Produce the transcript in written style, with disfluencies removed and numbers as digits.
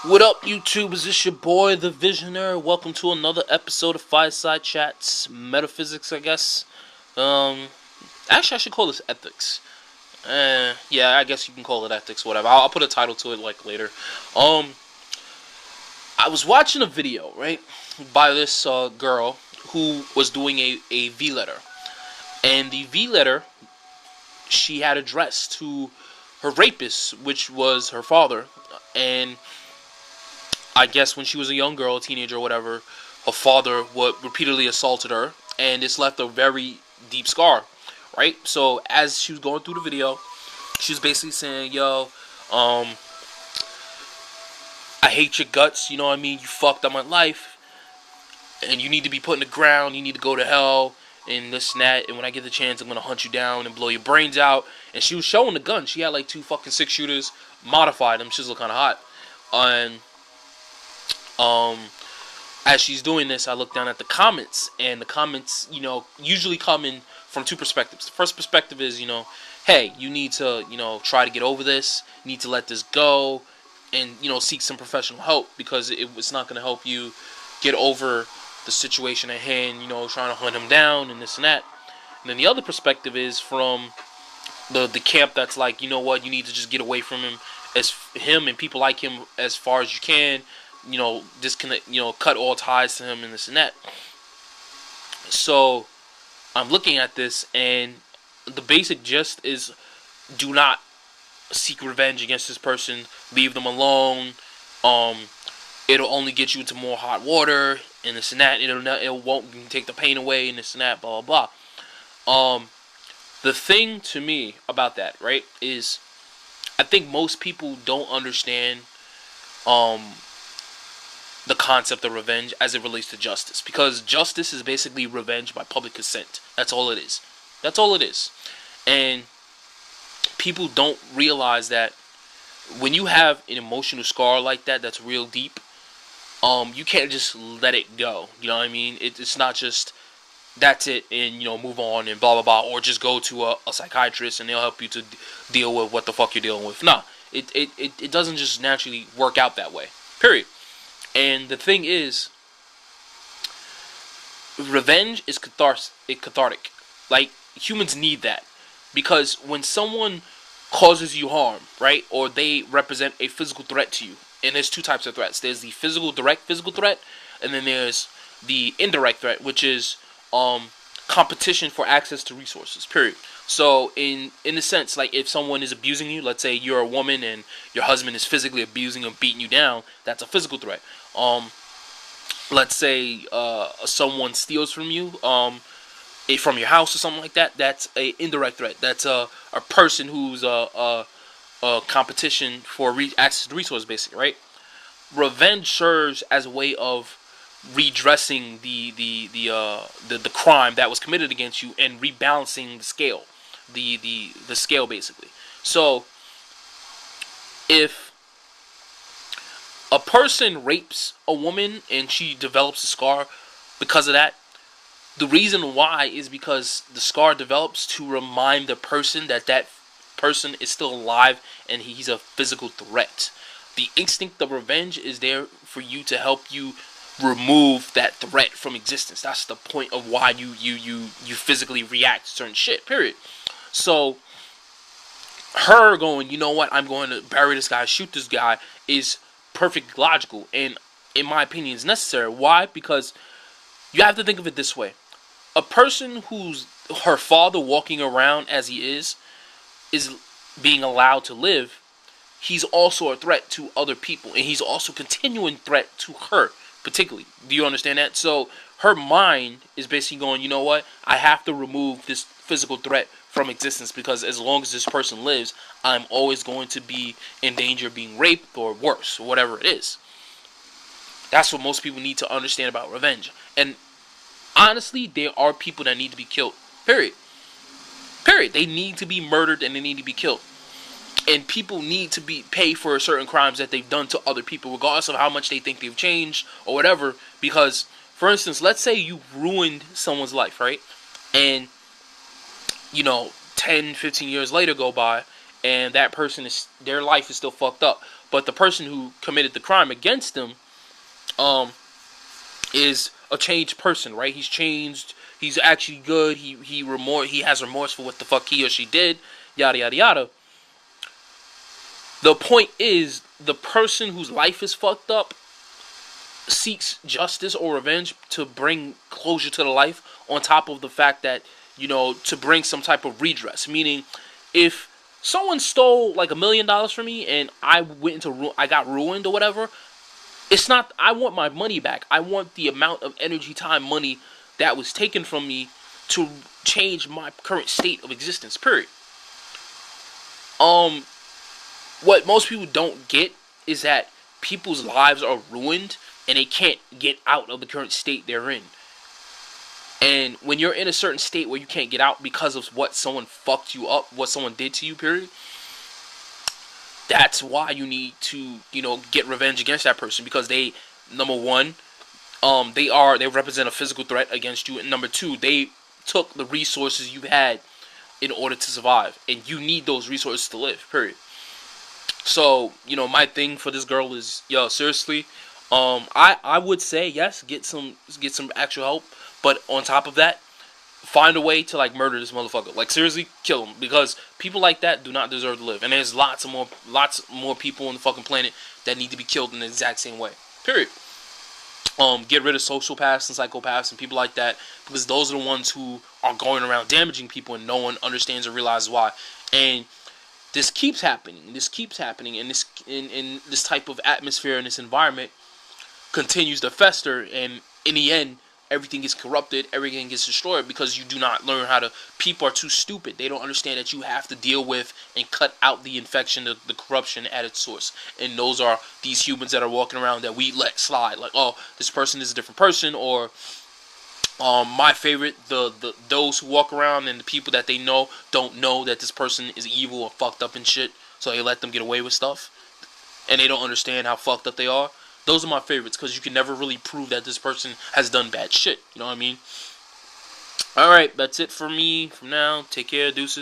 What up, YouTube? Is this your boy, the Visionary? Welcome to another episode of Fireside Chats, metaphysics, I guess. Um, Actually, I should call this ethics. Yeah, I guess you can call it ethics, whatever. I'll put a title to it like later. Um, I was watching a video, right, by this girl who was doing a V letter, and the V letter she had addressed to her rapist, which was her father, and I guess when she was a young girl, a teenager, or whatever, her father would repeatedly assaulted her, and this left a very deep scar, right? So as she was going through the video, she was basically saying, "Yo, I hate your guts. You know what I mean? You fucked up my life, and you need to be put in the ground. You need to go to hell, and this and that. And when I get the chance, I'm gonna hunt you down and blow your brains out." And she was showing the gun. She had like two fucking 6 shooters, modified them. She's looking kind of hot, and as she's doing this, I look down at the comments, and the comments, usually come in from two perspectives. The first perspective is, hey, you need to, try to get over this, you need to let this go, and, seek some professional help, because it's not going to help you get over the situation at hand, trying to hunt him down, and this and that. And then the other perspective is from the camp that's like, you know what, you need to just get away from him and people like him as far as you can, disconnect, cut all ties to him and this and that. So I'm looking at this, and the basic gist is, do not seek revenge against this person. Leave them alone. It'll only get you into more hot water and this and that. It won't take the pain away and this and that. Blah blah blah. The thing to me about that, right, is I think most people don't understand the concept of revenge as it relates to justice, because justice is basically revenge by public consent. That's all it is. That's all it is. And people don't realize that when you have an emotional scar like that, that's real deep, you can't just let it go. You know what I mean? It's not just that's it and move on and blah blah blah, or just go to a psychiatrist and they'll help you to deal with what the fuck you're dealing with. Nah, it doesn't just naturally work out that way. Period. And the thing is, revenge is cathartic. Like, humans need that. Because when someone causes you harm, right, or they represent a physical threat to you, and there's two types of threats. There's the direct physical threat, and then there's the indirect threat, which is competition for access to resources, period. So in a sense, like, if someone is abusing you, let's say you're a woman and your husband is physically abusing or beating you down, that's a physical threat. Let's say someone steals from you, from your house or something like that, that's a indirect threat. That's a person who's a competition for access to resources, basically, right? Revenge serves as a way of redressing the crime that was committed against you and rebalancing the scale, the scale, basically. So if a person rapes a woman and she develops a scar because of that, the reason why is because the scar develops to remind the person that person is still alive and he's a physical threat. The instinct of revenge is there for you to help you remove that threat from existence. That's the point of why you physically react to certain shit, period. So her going, you know what, I'm going to bury this guy, shoot this guy, is perfectly logical, and in my opinion is necessary. Why? Because you have to think of it this way. A person who's her father walking around as he is being allowed to live, he's also a threat to other people, and he's also continuing threat to her particularly. Do you understand that? So her mind is basically going, you know what, I have to remove this physical threat from existence, because as long as this person lives, I'm always going to be in danger of being raped or worse, or whatever it is. That's what most people need to understand about revenge. And honestly, there are people that need to be killed. Period. Period. They need to be murdered and they need to be killed. And people need to be paid for certain crimes that they've done to other people, regardless of how much they think they've changed or whatever. Because, for instance, let's say you ruined someone's life, right? And 10, 15 years later go by, and that person their life is still fucked up. but the person who committed the crime against him is a changed person, right? He's changed. He's actually good. He has remorse for what the fuck he or she did. Yada yada yada. The point is, the person whose life is fucked up seeks justice or revenge to bring closure to the life, on top of the fact that, to bring some type of redress. Meaning, if someone stole like $1 million from me and I got ruined or whatever, it's not, I want my money back. I want the amount of energy, time, money that was taken from me to change my current state of existence, period. What most people don't get is that people's lives are ruined and they can't get out of the current state they're in. And when you're in a certain state where you can't get out because of what someone fucked you up, what someone did to you, period, that's why you need to, get revenge against that person, because they, number one, they represent a physical threat against you, and number two, they took the resources you had in order to survive, and you need those resources to live, period. So, my thing for this girl is, seriously, I would say yes, get some actual help, but on top of that, find a way to murder this motherfucker. Seriously, kill him, because people like that do not deserve to live, and there's lots more people on the fucking planet that need to be killed in the exact same way. Period. Get rid of sociopaths and psychopaths and people like that, because those are the ones who are going around damaging people and no one understands or realizes why. And this keeps happening, and this type of atmosphere and this environment continues to fester, and in the end, everything gets corrupted, everything gets destroyed, because you do not learn how to. People are too stupid. They don't understand that you have to deal with and cut out the infection, the corruption at its source. And those are these humans that are walking around that we let slide. This person is a different person, or my favorite, those who walk around and the people that they know don't know that this person is evil or fucked up and shit, so they let them get away with stuff, and they don't understand how fucked up they are. Those are my favorites, because you can never really prove that this person has done bad shit. You know what I mean? Alright, that's it for me from now. Take care, deuces.